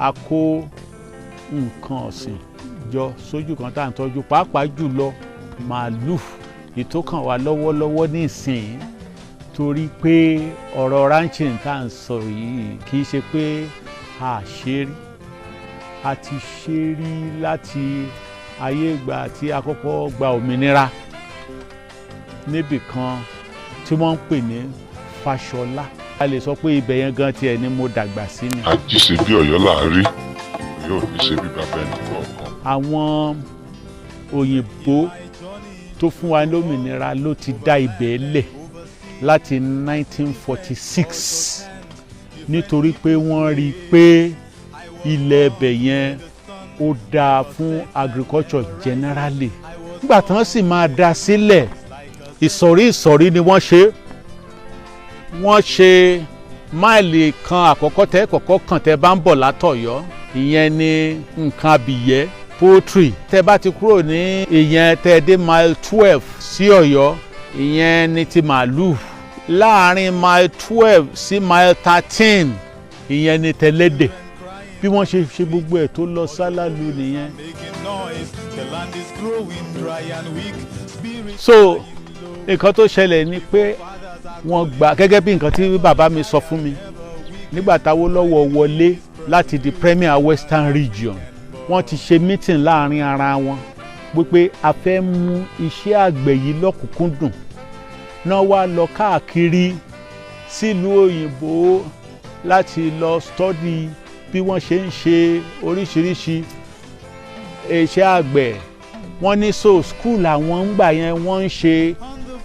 a kó nǹkan ọ̀sìn jọ sójú kan tá à ń tọ́jú pàápàá jùlọ màálù ìtókàn wa lọ́wọ́lọ́wọ́ nísìnyí torí pé ọ̀rọ̀ ranching tá à ń sọ yìí kì í ṣe pé a ṣe rí a ti ṣe rí láti ayé ìgbà tí a kọ́kọ́ gba òmìnira níbì kan tí wọ́n ń pè ní Fáṣọlá a lè sọ pé ibẹ̀ yẹn gan tiẹ̀ ni mo dàgbà sí ni. àjíṣe bí Ọ̀yọ́ là ń rí yóò ní ṣe bí bàbá ẹnì kọ̀ọ̀kan. àwọn òyìnbó tó fún wa lómìnira ló ti dá ibẹ̀ lẹ̀ láti 1946 nítorí pé wọ́n rí i pé ilẹ̀ ẹbẹ̀ yẹn ó dáa fún agriculture generally. nígbà tí wọ́n sì máa dá sílẹ̀ ìsọ̀rí ni wọ́n ṣe máìlì kan àkọ́kọ́ tẹ́ kọ́kọ́ kàn tẹ́ bá ń bọ̀ látọ̀yọ́ ìyẹn ni nǹkan abìyẹ́ poultry tẹ́ bá ti kúrò ní ìyẹn tẹ́ dé mile 12 sí Ọ̀yọ́ ìyẹn ni ti màálù láàrin mile 12 sí mile 13 ìyẹn ni tẹlẹ́dẹ̀ bí wọ́n ṣe ṣe gbogbo ẹ̀ tó lọ sálálù nìyẹn. so nǹkan tó ṣẹlẹ̀ ni pé wọ́n gbà gẹ́gẹ́ bí nǹkan tí bàbá mi sọ fún mi nígbà t'Awólọ́wọ̀ wọlé láti di Premier Western Region wọ́n ti ṣe meeting láàrin ara wọn wípé a fẹ́ mú iṣẹ́ àgbẹ̀ yìí lọ́kùnkúndùn náà wá lọ káàkiri sílùú òyìnbó láti lọ study bí wọ́n ṣe ń ṣe oríṣiríṣi iṣẹ́ àgbẹ̀ wọ́n ní so school àwọn ń gbà yẹn wọ́n ń ṣe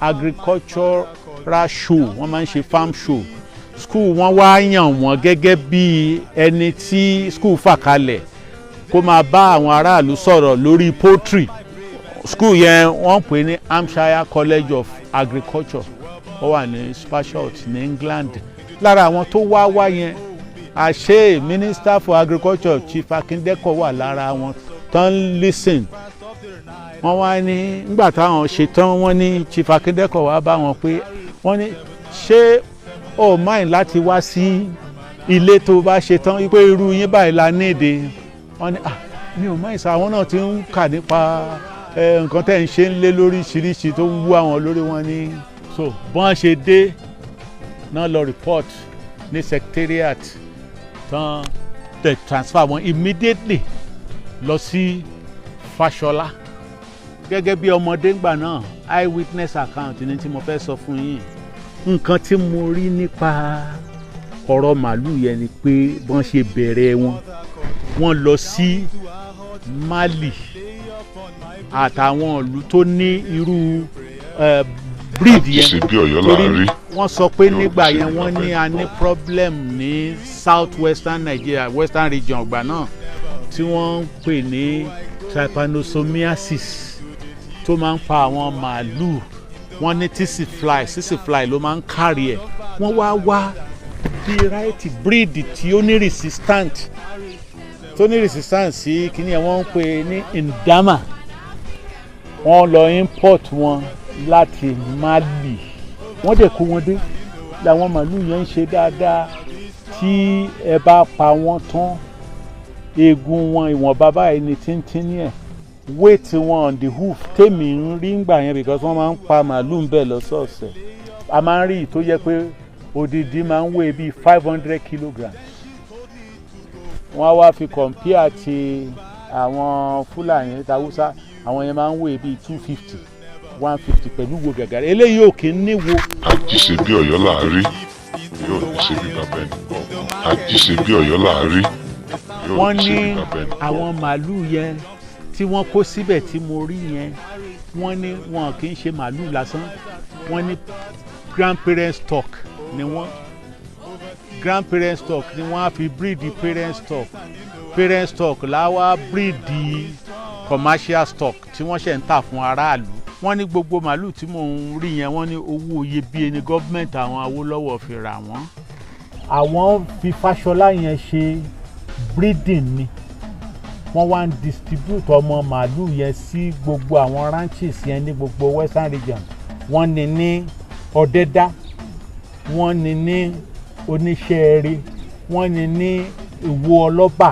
agricultural show wọ́n máa ń ṣe farm show school wọ́n wá yàn wọ́n gẹ́gẹ́ bí ẹni tí school fà kalẹ̀ kó máa bá àwọn aráàlú sọ̀rọ̀ lórí poultry school yẹn wọ́n pè ní Hampshire College of Agriculture ó wà ní Spashot ní England lára àwọn tó wá yẹn àṣẹ Minister for Agriculture Chief Akindeko wà lára wọn tán listen wọ́n wá ní nígbà táwọn ṣe tán wọ́n ní Chief Akindeko wá bá wọn pé wọ́n ní ṣé o mind láti wá sí ilé tó bá ṣe tán wípé irú yín báyìí la níde wọ́n ní mi ò mọ̀ ìsà àwọn náà ti ń kà nípa nǹkan tẹ́ ń ṣe ń lé lóríṣiríṣi tó ń wú àwọn lórí wọn ní. so bọ́n ṣe dé náà lọ report ní secretariat tán tẹ transfer wọn immediately lọ sí Fáṣọlá gẹ́gẹ́ bí ọmọdé ńgbà náà eye witness account ní tí mo fẹ́ sọ fún yín nǹkan tí mo rí nípa ọ̀rọ̀ màálù yẹn ni pé bọ́n ṣe bẹ̀rẹ̀ wọ́n lọ sí Mali àtàwọn ìlú tó ní irú breed yẹn torí wọ́n sọ pé nígbà yẹn wọ́n ní a ní problem ní south western Nigeria western region ọgbà náà tí wọ́n ń pè ní trypanosomiasis tó máa ń pa àwọn màálù wọ́n ní tsetse fly ló máa ń kárí ẹ̀ wọ́n wá variety breed tí ó ní resistant sí kíní ẹ̀ wọ́n ń pè ní ndama wọ́n lọ import wọn láti Mali wọ́n dẹ̀ kó wọn dé làwọn màálù yẹn ń ṣe dáadáa tí ẹ bá pa wọ́n tán eegun wọn ìwọ̀nba báyìí ní tíntínní ẹ̀ weight wọn on the hoof tèmi ń rí ngbà yẹn because wọ́n máa ń pa màálù ń bẹ̀ lọ́sọ̀ọ̀sẹ̀ a máa ń rí tó yẹ pé odidi máa ń weigh bíi 500 kilograms wọ́n á wá fi compare ti àwọn Fúlàní tàwùsá àwọn yẹn máa ń weigh bíi 250 150 pẹ̀lú wo gàgàrà eléyìí ò kí ń níwo. àjíṣe bí Ọ̀yọ́ là ń rí yóò ní ṣe bí bàbá ẹnì kọ̀ọ̀kan àjíṣe bí Ọ̀yọ́ là ń rí wọ́n ní àwọn màálù yẹn tí wọ́n kó síbẹ̀ tí mo rí yẹn wọ́n ní wọn kì í ṣe màálù lásán wọ́n ní grandparent stock ni wọ́n á fi breed parent stock láwa breed commercial stock tí wọ́n ṣe ń tà fún aráàlú wọ́n ní gbogbo màálù tí mò ń rí yẹn wọ́n ní owó iyebíye ní gọ́ọ̀mẹ̀ntì àwọn Awólọ́wọ̀ fi rà wọ́n. àwọn fi Fáṣọlá yẹn ṣe breeding ni wọ́n wá ń distribute ọmọ màálù yẹn sí gbogbo àwọn ranches yẹn ní gbogbo western region wọ́n ní Ọ̀dẹ́dá wọ́n ní Oníṣẹ́ẹ̀rẹ́ wọ́n ní ìwo ọlọ́ba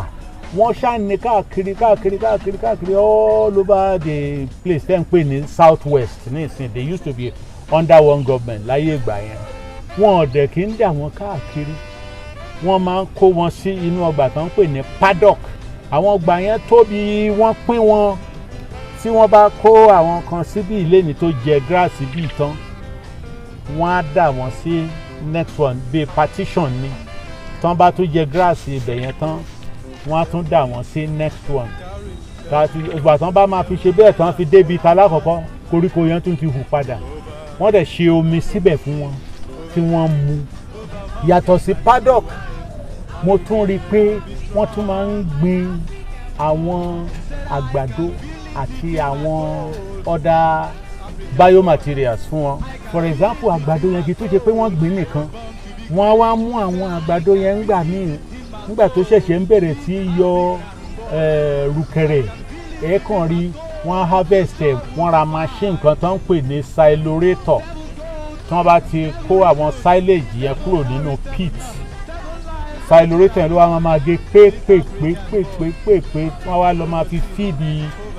wọ́n ṣàní káàkiri all over the place tẹ́ ń pè ní south west nísìnyí they used to be under one government láyé ìgbà yẹn wọn ò dẹ̀ kí ń dà wọ́n káàkiri wọ́n máa ń kó wọn sí inú ọgbà tó ń pè ní paddock àwọn ọgbà yẹn tóbi wọ́n pín wọn tí wọ́n bá kó àwọn kan síbí ìléni tó jẹ grass bíi tán wọ́n á dà wọ́n sí next one bíi partition ni tán bá tún jẹ grass ibẹ̀ yẹn tán wọ́n á tún dà wọ́n sí next one ìgbà tán bá máa fi ṣe bẹ́ẹ̀ tán fi débi ta lákọ̀ọ́kọ́ koríko yẹn tún ti hù padà wọ́n dẹ̀ ṣe omi síbẹ̀ fún wọn tí wọ́n mu yàtọ̀ sí paddock mo tún rí i pé wọ́n tún máa ń gbin àwọn àgbàdo àti àwọn other biomaterials fún wọn for example àgbàdo yẹn kì í tó ṣe pé wọ́n gbìn nìkan wọ́n á wá mú àwọn àgbàdo yẹn ńgbà míì nígbà tó ṣẹ̀ṣẹ̀ ń bẹ̀rẹ̀ sí yọ rùkẹ̀rẹ̀ ẹ̀ẹ́kàn rí wọ́n harvest ẹ̀ wọ́n ra machine kan tó ń pè ní silorator tí wọ́n bá ti kó àwọn silage yẹn kúrò nínú pit silorator yẹn ló wá máa gé pépépépépépé wọ́n wá lọ máa fi feed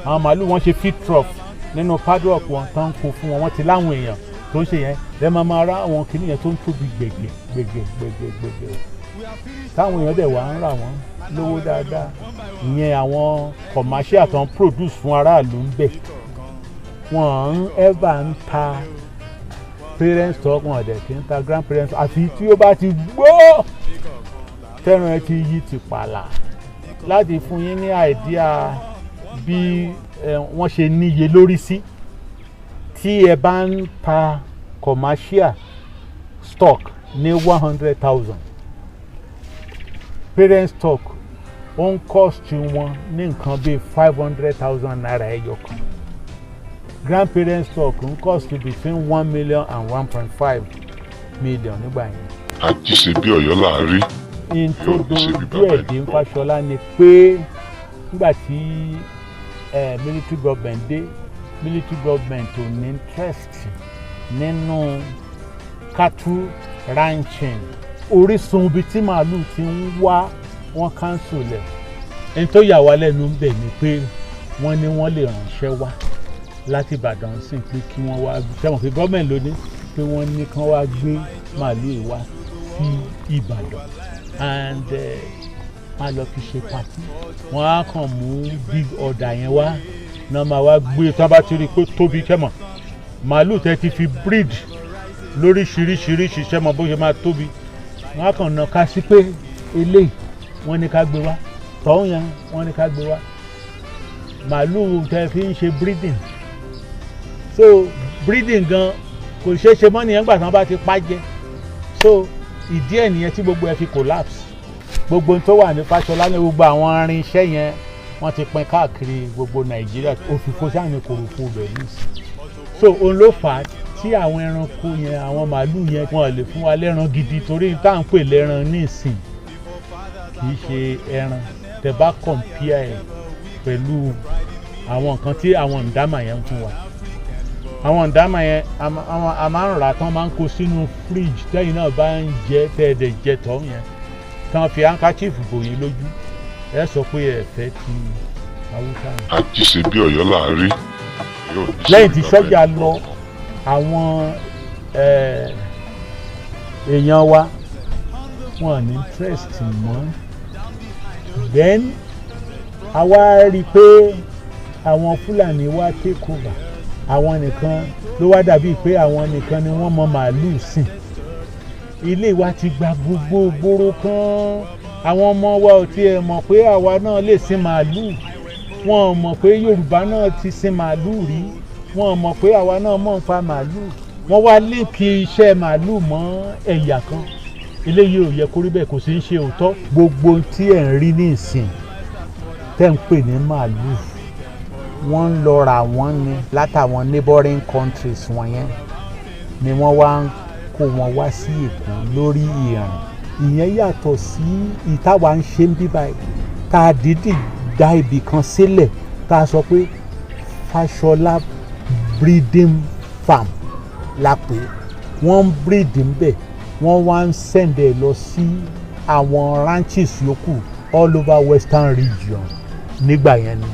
àwọn màálù wọ́n ṣe feed trough nínú paddock wọn tán kó fún wọn wọ́n ti láwọn èèyàn tó ń ṣe yẹn lẹ́ẹ̀ máa ra àwọn kìnìún yẹn tó ń tóbi gbẹ̀gbẹ̀ táwọn èèyàn dẹ̀ wá ń rà wọ́n lówó dáadáa ìyẹn àwọn commercial tó ń produce fún aráàlú ń bẹ̀ wọ́n ń ever ń ta parents talk wọn dẹ̀ kí ń ta grandparents àfi tí ó bá ti gbó tẹ́ran ẹ ti yí ti pààlà láti fún yín ní idea bí wọ́n ṣe níye lórí sí tí ẹ bá ń ta commercial stock ní 100,000 parent stock ó ń cost wọn ní nǹkan bíi 500,000 naira ẹyọ kan grandparent stock ń cost between 1 million and 1.5 million nígbà yẹn. àjíṣe bí Ọ̀yọ́ là ń rí. in tó dojú ẹ̀dín Fáṣọlá ni pé nígbà tí military government dé military government ò ní interest nínú cattle ranching orísun ibi tí màálù ti ń wá wọn cancel ẹ̀ ẹni tó yà wá lẹ́nu ń bẹ̀ ni pé wọ́n ní wọ́n lè ránṣẹ́ wá láti Ìbàdàn sí pé kí wọ́n wá sẹ́wọ̀n pé gọ́ọ̀mẹ̀ntì ló ní pé wọ́n ní kán wá gbé màálù wá sí Ìbàdàn and máa lọ fi ṣe pàtí wọ́n á kàn mú big order yẹn wá náà máa wá gbé tí wọ́n bá ti rí i pé tóbi kẹ́mọ̀ màálù tẹ́ ti fi breed lóríṣiríṣiríṣi sẹ́mọ̀ bó ṣe máa tóbi wọ́n á kàn ná ká sí pé eléyìí wọ́n ní ká gbé wá tọ́hún yẹn wọ́n ní ká gbé wá màálù tẹ́ fi ń ṣe breeding so breeding gan kò ṣeé ṣe mọ́ nìyẹn gbà tí wọ́n bá ti pa jẹ so ìdí ẹ̀ nìyẹn tí gbogbo ẹ̀ fi collapse gbogbo tó wà ní Fáṣọlá ní gbogbo àwọn irinṣẹ́ yẹn wọ́n ti pín káàkiri gbogbo Nàìjíríà òfìfo sáà ní kòròfo bẹ̀ nísì so òun ló fà á tí àwọn ẹranko yẹn àwọn màálù yẹn wọn lè fún wa lẹ́ran gidi torí tá à ń pè lẹ́ran nísìn kì í ṣe ẹran tẹ́ bá compare ẹ̀ pẹ̀lú àwọn nǹkan tí àwọn ǹdámà yẹn ń fún wa àwọn ǹdámà yẹn a máa ń rà tán máa ń kó sínú fridge tẹ́yìn náà bá ń jẹ tẹ́ẹ̀dẹ̀ jẹ tọ́ yẹn tán fi handkerchief bò yín lójú ẹ sọ pé ẹ fẹ́ ti Haúsá. àjíṣe bí Ọ̀yọ́ là ń rí. lẹ́yìn tí sọ́jà lọ àwọn èèyàn wa wọn ní interest mọ́ then a wá rí i pé àwọn Fúlàní wá take over àwọn nìkan ló wá dàbí pé àwọn nìkan ni wọ́n mọ màálù sìn ilé wa ti gba gbogbo gbòòrò kan àwọn ọmọ wa ò tiẹ̀ mọ̀ pé àwa náà lè sin màálù wọn ò mọ̀ pé Yorùbá náà ti sin màálù rí wọn ò mọ̀ pé àwa náà mọ̀ ń pa màálù wọ́n wá líǹkì iṣẹ́ màálù mọ́ ẹ̀yà kan eléyìí ò yẹ kó rí bẹ́ẹ̀ kò sí ń ṣe òótọ́ gbogbo tí ẹ̀ ń rí ní ìsìn tẹ́ ń pè ní màálù wọ́n ń lọ rà wọ́n ní látàwọn neighboring countries wọ̀nyẹn ni wọ́n wá ń kó wọn wá sí Èkó lórí ìrìn ìyẹn yàtọ̀ sí ìtawà ń ṣe ń bí báyìí tá a dídì dá ibì kan sílẹ̀ tá a sọ pé Fáṣọlá breeding farm la pè wọ́n ń breed ń bẹ̀ wọ́n wá ń send ẹ̀ lọ sí àwọn ranches yòókù all over western region nígbà yẹn ni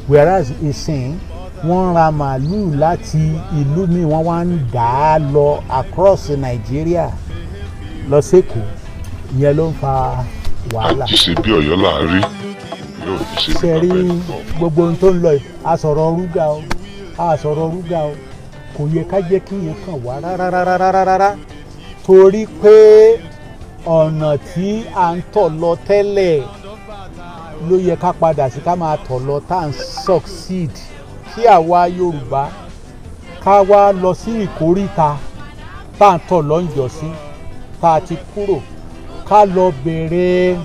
whereas ìsìn wọ́n ra màálù láti ìlú mi wọ́n wá ń dà á lọ across Nigeria lọ sẹ́kọ̀ọ́ ìyẹn ló ń fa wàhálà. àjíṣe bí Ọ̀yọ́ là á rí yóò ní ṣe bí bàbá ẹnì kọ̀ọ̀kan. gbogbo ohun tó ń lọ àsọ̀rọ̀ rúgà o àsọ̀rọ̀ rúgà o kò yẹ ká jẹ́ kí yẹn kàn wá rárá torí pé ọ̀nà tí à ń tọ̀ lọ tẹ́lẹ̀ ló yẹ ká padà sí ká máa tọ̀ lọ tá à ń succeed kí àwa Yorùbá ká wá lọ sí ìkóríta tá à ń tọ̀ lọ́njọ́ sí tá a ti kúrò ká lọ bẹ̀rẹ̀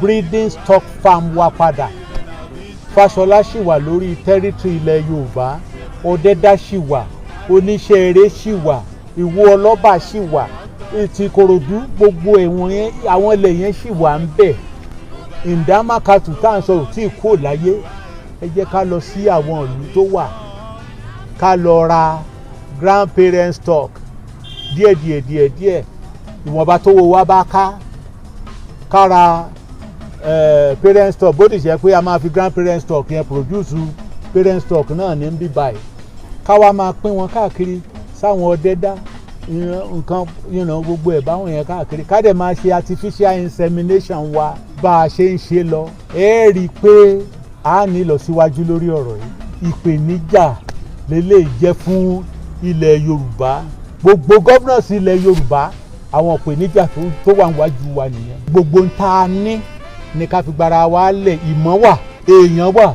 breeding stock farm wa padà. Fáṣọlá ṣì wà lórí territory ilẹ̀ Yorùbá, Ọdẹ́dá ṣì wà, Oníṣẹ́ eré ṣì wà, Ìwó Ọlọ́ba ṣì wà, ti Ìkòròdú gbogbo ẹ̀wọ̀n yẹn àwọn ilẹ̀ yẹn ṣì wà ń bẹ̀. Ìdámákàtù tá à ń sọ ò tí ì kúrò láyé. Ẹ jẹ́ ká lọ sí àwọn ìlú tó wà ká lọ ra grandparent stock díẹ̀ ìwọ̀nba tó wo wá bá ká ra parent stock bó ti ṣe pé a máa fi grandparent stock yẹn produce parent stock náà ní bí báyìí ká wá máa pín wọn káàkiri sáwọn Ọdẹ́dá nǹkan gbogbo ẹ̀ báwọn yẹn káàkiri ká dẹ̀ máa ṣe artificial insemination wa bá a ṣe ń ṣe lọ ẹ rí i pé a ní ìlọsíwájú lórí ọ̀rọ̀ yìí ìpèníjà lélẹ̀ jẹ́ fún ilẹ̀ Yorùbá gbogbo governors ilẹ̀ Yorùbá àwọn ìpèníjà tó wà níwájú wa nìyẹn gbogbo ń ta ní ká fi gbára wa lẹ̀ ìmọ̀ wà èèyàn wà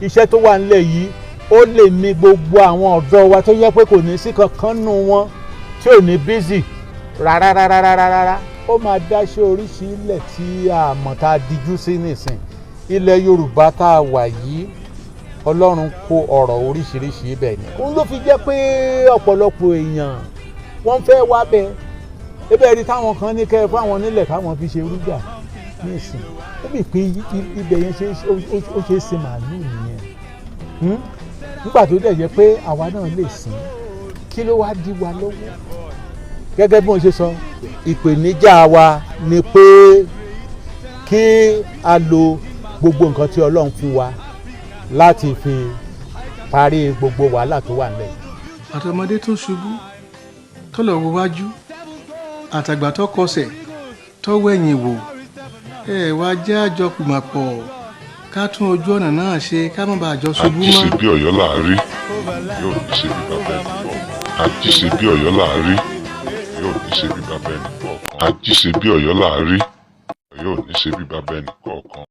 iṣẹ́ tó wà nílẹ̀ yìí ó lè ní gbogbo àwọn ọ̀dọ́ wa tó yẹ pé kò ní sí kankan nù wọn tí ò ní bízì rárá ó máa dáṣẹ́ oríṣi ilẹ̀ tí a mọ̀ tá a dijú sí nìsín ilẹ̀ Yorùbá tá a wà yìí Ọlọ́run kó ọ̀rọ̀ oríṣiríṣi ibẹ̀ ni òun ló fi jẹ́ pé ọ̀pọ̀lọpọ̀ èèyàn wọ́n fẹ́ wá bẹ́ẹ̀ ebe rí táwọn kan ní kẹ́ fáwọn nílẹ̀ káwọn fi ṣe rúgà ní ìsìn ó bì pé ibẹ̀ yẹn ó ṣe é ṣe màálù nìyẹn nígbà tó dẹ̀ jẹ́ pé àwa náà lè sìn kí ló wá dí wa lọ́wọ́ gẹ́gẹ́ bí wọ́n ṣe sọ ìpèníjà wa ni pé kí a lo gbogbo nǹkan tí Ọlọ́run fún wa láti fi parí gbogbo wàhálà tó wà nílẹ̀. àtọmọdé tó ṣubú tó lọ wo wájú àtàgbà tó kọsẹ̀ tó wẹ̀yìn wò wá jẹ́ àjọpìmọ̀pọ̀ ká tún ojú ọ̀nà náà ṣe ká má bàa jọ ṣubú mọ́. àjíṣe bí Ọ̀yọ́ là á rí yóò ní ṣe bí bàbá ẹnì kọ̀ọ̀kan. àjíṣe bí Ọ̀yọ́ là á rí yóò ní ṣe bí bàbá ẹnì kọ̀ọ̀kan. àjíṣe bí Ọ̀yọ́ là á rí yóò ní ṣe bí bàbá ẹnì kọ̀ọ̀kan.